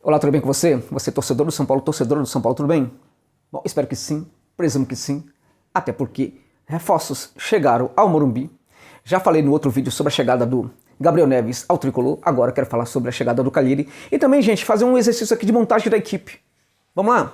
Olá, tudo bem com você? Você é torcedor do São Paulo, torcedora do São Paulo, tudo bem? Bom, espero que sim, presumo que sim, até porque reforços chegaram ao Morumbi. Já falei no outro vídeo sobre a chegada do Gabriel Neves ao Tricolor, agora quero falar sobre a chegada do Calheri e também, gente, fazer um exercício aqui de montagem da equipe. Vamos lá?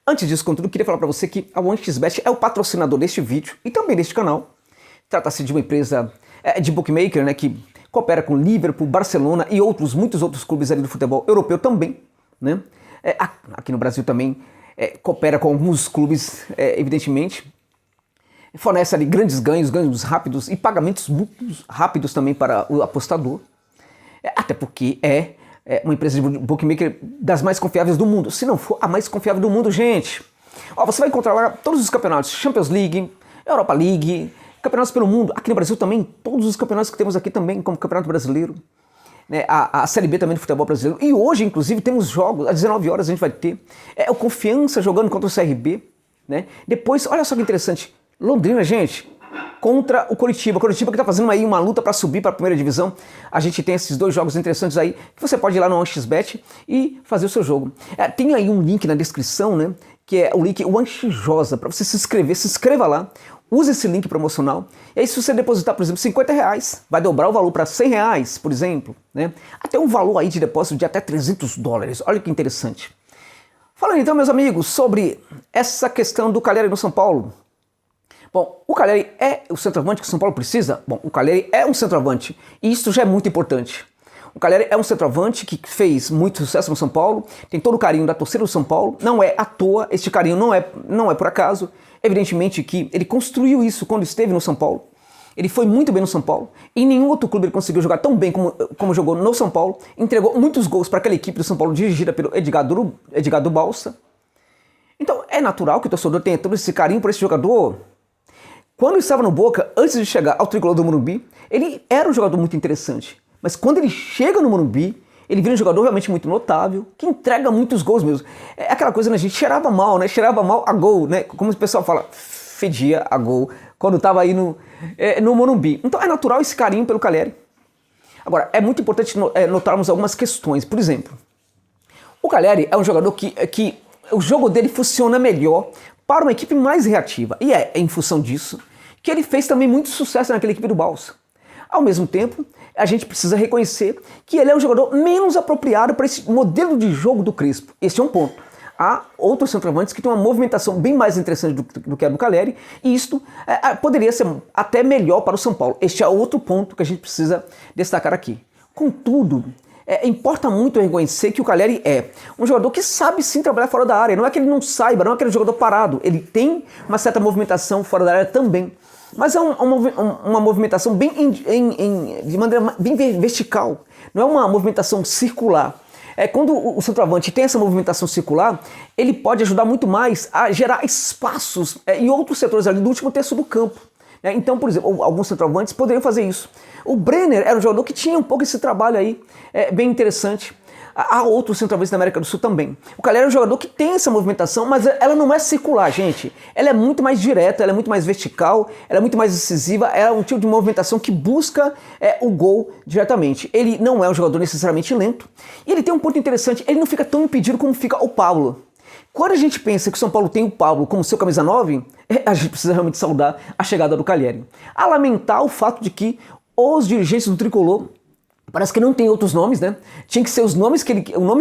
Antes disso, contudo, queria falar para você que a OneXBet é o patrocinador deste vídeo e também deste canal. Trata-se de uma empresa de bookmaker, né, que coopera com Liverpool, Barcelona e muitos outros clubes ali do futebol europeu também, né? Aqui no Brasil também coopera com alguns clubes, evidentemente. Fornece ali grandes ganhos rápidos e pagamentos muito rápidos também para o apostador. Até porque é uma empresa de bookmaker das mais confiáveis do mundo. Se não for a mais confiável do mundo, gente. Ó, você vai encontrar lá todos os campeonatos, Champions League, Europa League, campeonatos pelo mundo. Aqui no Brasil também, todos os campeonatos que temos aqui também, como Campeonato Brasileiro. A Série B também do futebol brasileiro. E hoje, inclusive, temos jogos, às 19 horas a gente vai ter o Confiança jogando contra o CRB. Né? Depois, olha só que interessante, Londrina, gente, contra o Coritiba. O Coritiba que está fazendo aí uma luta para subir para a primeira divisão. A gente tem esses dois jogos interessantes aí, que você pode ir lá no OneXBet e fazer o seu jogo. Tem aí um link na descrição, né? Que é o link OneXJosa, para você se inscrever. Se inscreva lá. Use esse link promocional, e aí se você depositar, por exemplo, R$50, vai dobrar o valor para R$100, por exemplo, né? Até um valor aí de depósito de até $300, olha que interessante. Falando então, meus amigos, sobre essa questão do Calheri no São Paulo. Bom, o Calheri é o centroavante que o São Paulo precisa? Bom, o Calheri é um centroavante, e isso já é muito importante. O Calheri é um centroavante que fez muito sucesso no São Paulo, tem todo o carinho da torcida do São Paulo, não é à toa, este carinho não é por acaso. Evidentemente que ele construiu isso quando esteve no São Paulo, ele foi muito bem no São Paulo, em nenhum outro clube ele conseguiu jogar tão bem como jogou no São Paulo, entregou muitos gols para aquela equipe do São Paulo dirigida pelo Edgar do Balsa. Então é natural que o torcedor tenha todo esse carinho por esse jogador. Quando ele estava no Boca, antes de chegar ao Tricolor do Morumbi, ele era um jogador muito interessante, mas quando ele chega no Morumbi, ele vira um jogador realmente muito notável, que entrega muitos gols mesmo. É aquela coisa, né, gente, cheirava mal, né? Cheirava mal a gol, né? Como o pessoal fala, fedia a gol quando estava aí no Morumbi. Então é natural esse carinho pelo Calheri. Agora, é muito importante notarmos algumas questões. Por exemplo, o Calheri é um jogador que o jogo dele funciona melhor para uma equipe mais reativa. E é em função disso que ele fez também muito sucesso naquela equipe do Balsa. Ao mesmo tempo, a gente precisa reconhecer que ele é um jogador menos apropriado para esse modelo de jogo do Crespo. Esse é um ponto. Há outros centroavantes que têm uma movimentação bem mais interessante do que a do Calheri, e isto poderia ser até melhor para o São Paulo. Este é outro ponto que a gente precisa destacar aqui. Contudo, importa muito reconhecer que o Calheri é um jogador que sabe sim trabalhar fora da área. Não é que ele não saiba, não é aquele jogador parado. Ele tem uma certa movimentação fora da área também. Mas é uma movimentação de maneira bem vertical, não é uma movimentação circular. Quando o centroavante tem essa movimentação circular, ele pode ajudar muito mais a gerar espaços em outros setores ali do último terço do campo. Então, por exemplo, alguns centroavantes poderiam fazer isso. O Brenner era um jogador que tinha um pouco esse trabalho aí, bem interessante. Há outros centroavantes da América do Sul também. O Calheri é um jogador que tem essa movimentação, mas ela não é circular, gente. Ela é muito mais direta, ela é muito mais vertical, ela é muito mais decisiva, ela é um tipo de movimentação que busca o gol diretamente. Ele não é um jogador necessariamente lento, e ele tem um ponto interessante, ele não fica tão impedido como fica o Pablo. Quando a gente pensa que o São Paulo tem o Pablo como seu camisa 9, a gente precisa realmente saudar a chegada do Calheri. A lamentar o fato de que os dirigentes do Tricolor parece que não tem outros nomes, né? Tinha que ser o nome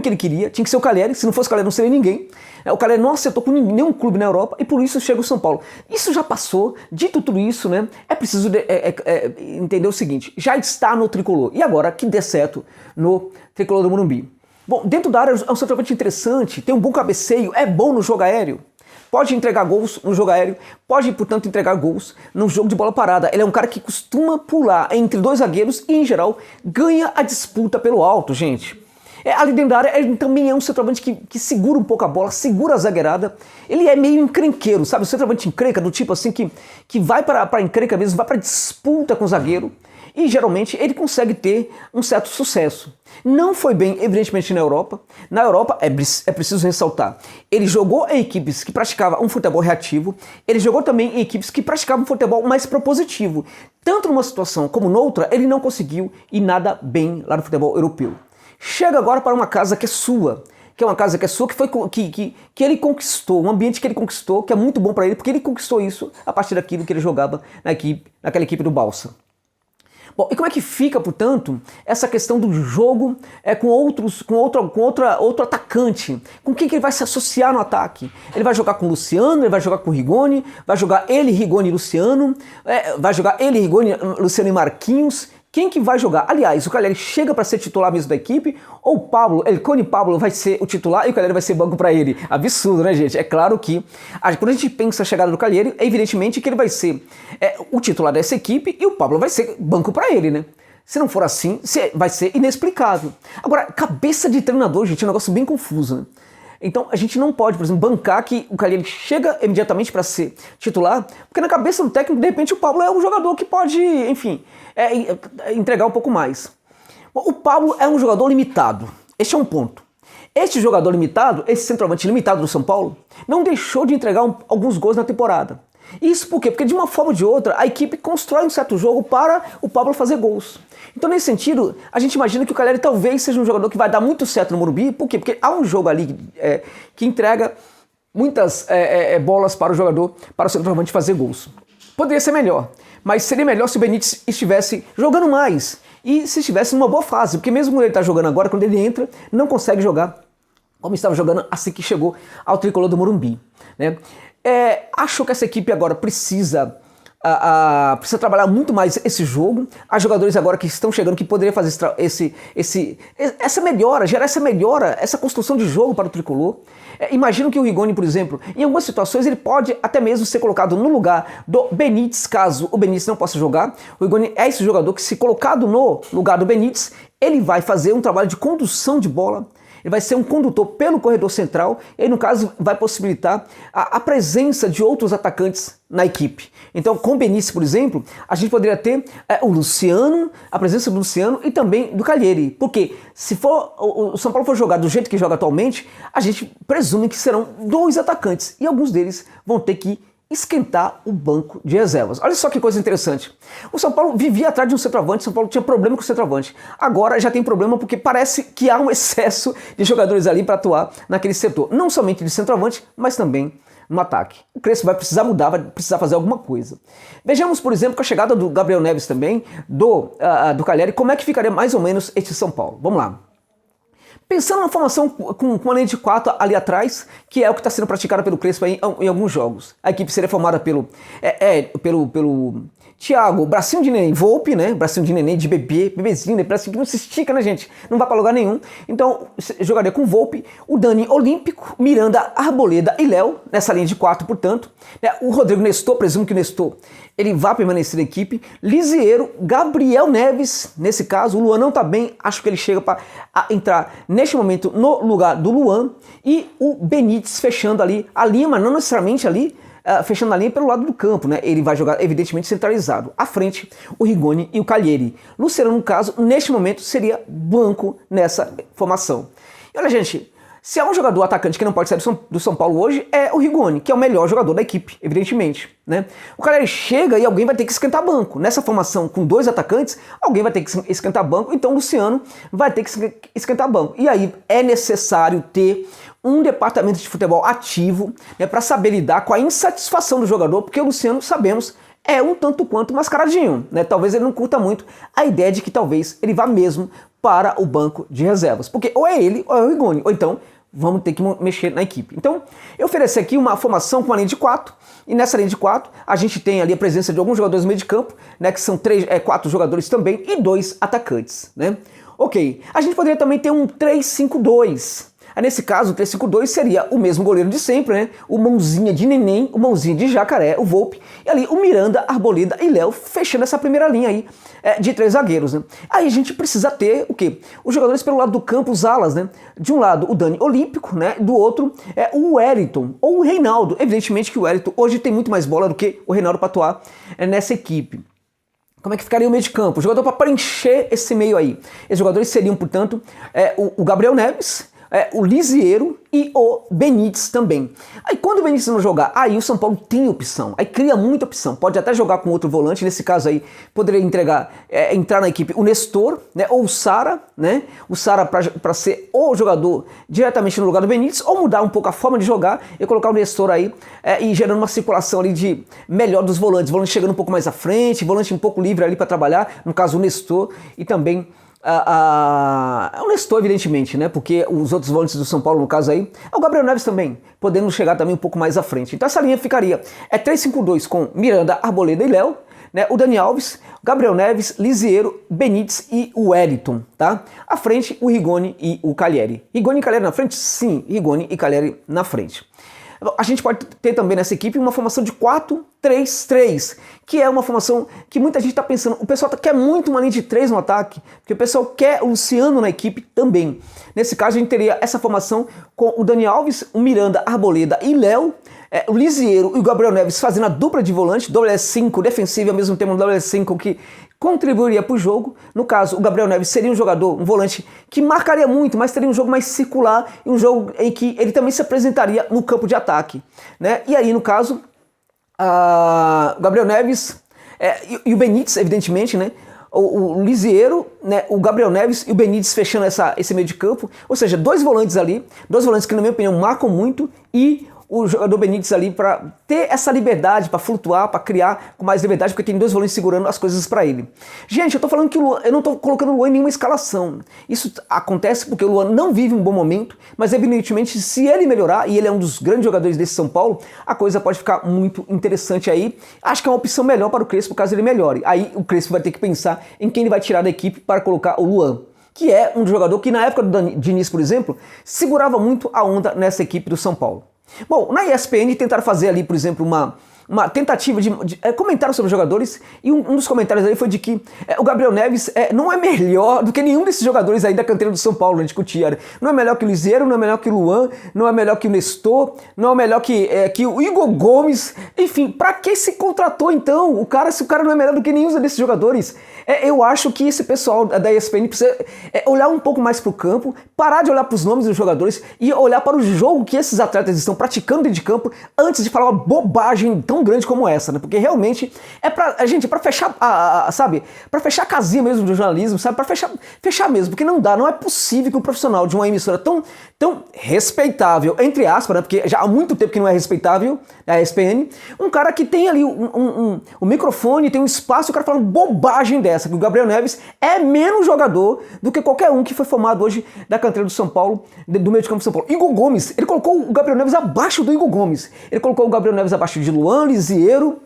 que ele queria, tinha que ser o Calheri. Se não fosse o Calheri, não seria ninguém. O Calheri não acertou com nenhum clube na Europa e por isso chega o São Paulo. Isso já passou. Dito tudo isso, né? É preciso entender o seguinte: já está no Tricolor. E agora que dê certo no Tricolor do Morumbi. Bom, dentro da área é um centroavante interessante, tem um bom cabeceio, é bom no jogo aéreo. Pode entregar gols no jogo aéreo, pode, portanto, entregar gols no jogo de bola parada. Ele é um cara que costuma pular entre dois zagueiros e, em geral, ganha a disputa pelo alto, gente. Ali dentro da área, ele também é um centroavante que segura um pouco a bola, segura a zagueirada. Ele é meio encrenqueiro, sabe? O centroavante encrenca, do tipo assim, que vai para a encrenca mesmo, vai para disputa com o zagueiro. E geralmente ele consegue ter um certo sucesso. Não foi bem, evidentemente, na Europa. Na Europa, é preciso ressaltar, ele jogou em equipes que praticavam um futebol reativo, ele jogou também em equipes que praticavam um futebol mais propositivo. Tanto numa situação como noutra, ele não conseguiu ir nada bem lá no futebol europeu. Chega agora para uma casa que é sua, que é uma casa que é sua, que ele conquistou, um ambiente que ele conquistou, que é muito bom para ele, porque ele conquistou isso a partir daquilo que ele jogava naquela equipe do Balsa. Bom, e como é que fica, portanto, essa questão do jogo com outro atacante? Com quem que ele vai se associar no ataque? Ele vai jogar com o Luciano, ele vai jogar com o Rigoni, vai jogar ele, Rigoni e Luciano, vai jogar ele, Rigoni, Luciano e Marquinhos. Quem que vai jogar? Aliás, o Cagliari chega para ser titular mesmo da equipe, ou o Pablo, Elcone Pablo vai ser o titular e o Cagliari vai ser banco para ele? Absurdo, né, gente? É claro que, quando a gente pensa a chegada do Cagliari, é evidentemente que ele vai ser o titular dessa equipe e o Pablo vai ser banco para ele, né? Se não for assim, vai ser inexplicável. Agora, cabeça de treinador, gente, é um negócio bem confuso, né? Então a gente não pode, por exemplo, bancar que o Cagliari chega imediatamente para ser titular, porque na cabeça do técnico, de repente, o Pablo é um jogador que pode, enfim, entregar um pouco mais. O Pablo é um jogador limitado. Este é um ponto. Este jogador limitado, esse centroavante limitado do São Paulo, não deixou de entregar alguns gols na temporada. Isso por quê? Porque de uma forma ou de outra, a equipe constrói um certo jogo para o Pablo fazer gols. Então, nesse sentido, a gente imagina que o Cagliari talvez seja um jogador que vai dar muito certo no Morumbi. Por quê? Porque há um jogo ali que entrega muitas bolas para o jogador, para o centroavante fazer gols. Poderia ser melhor, mas seria melhor se o Benítez estivesse jogando mais e se estivesse numa boa fase, porque mesmo quando ele está jogando agora, quando ele entra, não consegue jogar como estava jogando assim que chegou ao tricolor do Morumbi, né? Acho que essa equipe agora precisa trabalhar muito mais esse jogo. Há jogadores agora que estão chegando que poderiam fazer essa melhora, gerar essa melhora, essa construção de jogo para o tricolor. Imagino que o Rigoni, por exemplo, em algumas situações ele pode até mesmo ser colocado no lugar do Benítez, caso o Benítez não possa jogar. O Rigoni é esse jogador que, se colocado no lugar do Benítez, ele vai fazer um trabalho de condução de bola. Ele vai ser um condutor pelo corredor central e, no caso, vai possibilitar a presença de outros atacantes na equipe. Então, com o Benítez, por exemplo, a gente poderia ter o Luciano, a presença do Luciano e também do Cagliari. Porque se o São Paulo for jogar do jeito que joga atualmente, a gente presume que serão dois atacantes e alguns deles vão ter que esquentar o banco de reservas. Olha só que coisa interessante. O São Paulo vivia atrás de um centroavante, o São Paulo tinha problema com o centroavante. Agora já tem problema porque parece que há um excesso de jogadores ali para atuar naquele setor. Não somente de centroavante, mas também no ataque. O Crespo vai precisar mudar, vai precisar fazer alguma coisa. Vejamos, por exemplo, com a chegada do Gabriel Neves também, do Cagliari, como é que ficaria mais ou menos este São Paulo. Vamos lá. Pensando na formação com uma linha de 4 ali atrás, que é o que está sendo praticado pelo Crespo em alguns jogos. A equipe seria formada pelo Thiago, bracinho de neném, Volpe, né? Bracinho de neném, de bebezinho, né? Bracinho que não se estica, né, gente? Não vai para lugar nenhum. Então, jogaria com Volpe, o Dani Olímpico, Miranda, Arboleda e Léo, nessa linha de 4, portanto. O Rodrigo Nestor, presumo que o Nestor, ele vai permanecer na equipe. Lisieiro, Gabriel Neves, nesse caso, o Luan não tá bem, acho que ele chega para entrar neste momento no lugar do Luan. E o Benítez fechando ali a linha, mas não necessariamente ali, fechando a linha pelo lado do campo, né? Ele vai jogar, evidentemente, centralizado. À frente, o Rigoni e o Cagliari. Luciano, no caso, neste momento, seria banco nessa formação. E olha, gente, se há um jogador atacante que não pode sair do São Paulo hoje, é o Rigoni, que é o melhor jogador da equipe, evidentemente, né? O Cagliari chega e alguém vai ter que esquentar banco. Nessa formação com dois atacantes, alguém vai ter que esquentar banco, então o Luciano vai ter que esquentar banco. E aí é necessário ter um departamento de futebol ativo, né, para saber lidar com a insatisfação do jogador, porque o Luciano, sabemos, é um tanto quanto mascaradinho, né? Talvez ele não curta muito a ideia de que talvez ele vá mesmo para o banco de reservas, porque ou é ele ou é o Rigoni, ou então vamos ter que mexer na equipe. Então, eu ofereci aqui uma formação com uma linha de 4, e nessa linha de 4 a gente tem ali a presença de alguns jogadores no meio de campo, né, que são 4 jogadores também, e 2 atacantes, né? Ok, a gente poderia também ter um 3-5-2. Nesse caso, o 3-5-2 seria o mesmo goleiro de sempre, né? O mãozinha de neném, o mãozinha de jacaré, o Volpe, e ali o Miranda, Arboleda e Léo fechando essa primeira linha aí de 3 zagueiros, né? Aí a gente precisa ter o quê? Os jogadores pelo lado do campo, os alas, né? De um lado o Dani Olímpico, né? Do outro o Wellington ou o Reinaldo. Evidentemente que o Wellington hoje tem muito mais bola do que o Reinaldo para atuar nessa equipe. Como é que ficaria o meio de campo? O jogador para preencher esse meio aí. Esses jogadores seriam, portanto, o Gabriel Neves, o Lisieiro e o Benítez também. Aí quando o Benítez não jogar, aí o São Paulo tem opção, aí cria muita opção, pode até jogar com outro volante, nesse caso aí poderia entrar na equipe o Nestor, né, ou o Sara, né, o Sara para ser o jogador diretamente no lugar do Benítez, ou mudar um pouco a forma de jogar e colocar o Nestor aí e gerando uma circulação ali de melhor dos volantes, volante chegando um pouco mais à frente, volante um pouco livre ali para trabalhar, no caso o Nestor e também o Nestor, evidentemente, né? Porque os outros volantes do São Paulo, no caso aí, é o Gabriel Neves também, podendo chegar também um pouco mais à frente. Então essa linha ficaria 3-5-2 com Miranda, Arboleda e Léo, né? O Dani Alves, Gabriel Neves, Lisiero, Benítez e o Wellington, tá? À frente, o Rigoni e o Calleri. Rigoni e Calleri na frente? Sim, Rigoni e Calleri na frente. A gente pode ter também nessa equipe uma formação de 4-3-3, que é uma formação que muita gente está pensando. O pessoal quer muito uma linha de 3 no ataque, porque o pessoal quer o Luciano na equipe também. Nesse caso, a gente teria essa formação com o Dani Alves, o Miranda, Arboleda e Léo, o Lisiero e o Gabriel Neves fazendo a dupla de volante, WS5 defensivo e ao mesmo tempo um WS5 que contribuiria para o jogo. No caso, o Gabriel Neves seria um jogador, um volante que marcaria muito, mas teria um jogo mais circular e um jogo em que ele também se apresentaria no campo de ataque, né? E aí, no caso, o Gabriel Neves e o Benítez, evidentemente, né? O Lisiero, né, o Gabriel Neves e o Benítez fechando esse meio de campo, ou seja, dois volantes ali, dois volantes que na minha opinião marcam muito e o jogador Benítez ali para ter essa liberdade, para flutuar, para criar com mais liberdade, porque tem dois volantes segurando as coisas para ele. Gente, eu tô falando que o Luan, eu não tô colocando o Luan em nenhuma escalação. Isso acontece porque o Luan não vive um bom momento, mas evidentemente se ele melhorar, e ele é um dos grandes jogadores desse São Paulo, a coisa pode ficar muito interessante aí. Acho que é uma opção melhor para o Crespo caso ele melhore. Aí o Crespo vai ter que pensar em quem ele vai tirar da equipe para colocar o Luan, que é um jogador que na época do Diniz, por exemplo, segurava muito a onda nessa equipe do São Paulo. Bom, na ESPN tentaram fazer ali, por exemplo, uma tentativa de comentário sobre os jogadores, e um dos comentários aí foi de que o Gabriel Neves não é melhor do que nenhum desses jogadores aí da canteira do São Paulo, né, de Cotia. Não é melhor que o Lisiero, não é melhor que o Luan, não é melhor que o Nestor, não é melhor que o Igor Gomes. Enfim, pra que se contratou então o cara, se o cara não é melhor do que nenhum desses jogadores? Eu acho que esse pessoal da ESPN precisa olhar um pouco mais pro campo, parar de olhar pros nomes dos jogadores e olhar para o jogo que esses atletas estão praticando dentro de campo antes de falar uma bobagem tão grande como essa, né? Porque realmente pra fechar, sabe? Pra fechar a casinha mesmo do jornalismo, sabe? Pra fechar mesmo, porque não dá, não é possível que um profissional de uma emissora tão respeitável, entre aspas, né? Porque já há muito tempo que não é respeitável, a ESPN, um cara que tem ali um microfone, tem um espaço, o cara falando bobagem dessa, que o Gabriel Neves é menos jogador do que qualquer um que foi formado hoje da canteira do São Paulo, do meio de campo do São Paulo. Igor Gomes, ele colocou o Gabriel Neves abaixo do Igor Gomes, ele colocou o Gabriel Neves abaixo de Luan, Lisiero,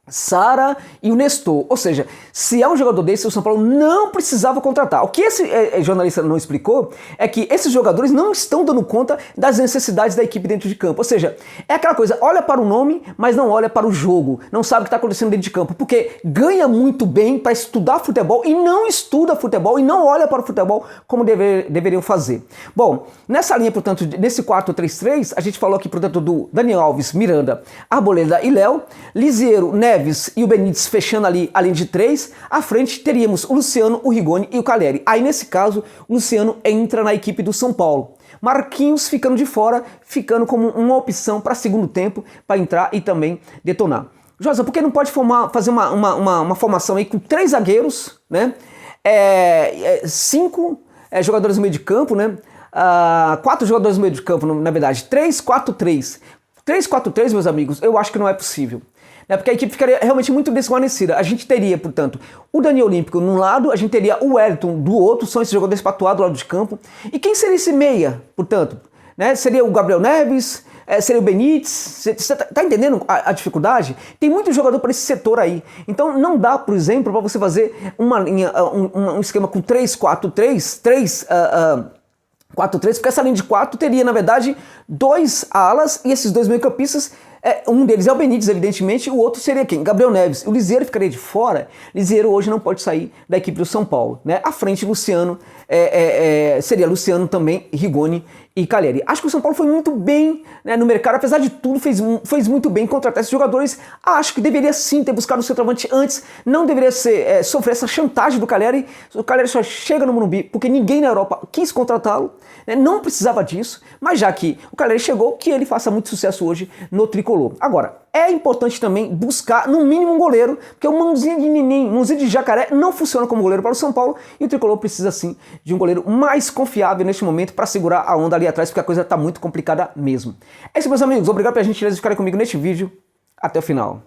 Sara e o Nestor. Ou seja, se é um jogador desse, o São Paulo não precisava contratar. O que esse jornalista não explicou é que esses jogadores não estão dando conta das necessidades da equipe dentro de campo. Ou seja, é aquela coisa, olha para o nome, mas não olha para o jogo. Não sabe o que está acontecendo dentro de campo. Porque ganha muito bem para estudar futebol e não estuda futebol e não olha para o futebol como deveriam fazer. Bom, nessa linha, portanto, nesse 4-3-3, a gente falou aqui, portanto, do Daniel Alves, Miranda, Arboleda e Léo, Lisiero, Neves e o Benítez fechando ali a linha de 3, à frente teríamos o Luciano, o Rigoni e o Calleri. Aí nesse caso, o Luciano entra na equipe do São Paulo. Marquinhos ficando de fora, ficando como uma opção para segundo tempo, para entrar e também detonar. Josa, por que não pode fazer uma formação aí com 3 zagueiros, né? 5 jogadores no meio de campo, né? 4 jogadores no meio de campo, na verdade, 3-4-3. 3-4-3, meus amigos, eu acho que não é possível. Porque a equipe ficaria realmente muito desguarnecida. A gente teria, portanto, o Dani Olímpico num lado, a gente teria o Wellington do outro, são esses jogadores patuados do lado de campo. E quem seria esse meia, portanto? Né? Seria o Gabriel Neves? Seria o Benítez? Você tá entendendo a dificuldade? Tem muito jogador para esse setor aí. Então não dá, por exemplo, para você fazer um esquema com 3-4-3, 4-3, porque essa linha de 4 teria, na verdade, 2 alas e esses 2 meio-campistas Um deles é o Benítez, evidentemente, o outro seria quem? Gabriel Neves. O Liseiro ficaria de fora. Liseiro hoje não pode sair da equipe do São Paulo, né? À frente, Luciano, seria Luciano também, Rigoni e Calleri. Acho que o São Paulo foi muito bem, né, no mercado, apesar de tudo, fez muito bem contratar esses jogadores. Acho que deveria sim ter buscado o centroavante antes, não deveria sofrer essa chantagem do Calleri. O Calleri só chega no Morumbi porque ninguém na Europa quis contratá-lo, né, não precisava disso, mas já que o Calleri chegou, que ele faça muito sucesso hoje no tricolor. Agora, é importante também buscar, no mínimo, um goleiro, porque o mãozinha de neném, mãozinha de jacaré não funciona como goleiro para o São Paulo, e o tricolor precisa sim de um goleiro mais confiável neste momento para segurar a onda ali atrás, porque a coisa está muito complicada mesmo. É isso, meus amigos. Obrigado pela gentileza de ficarem comigo neste vídeo. Até o final.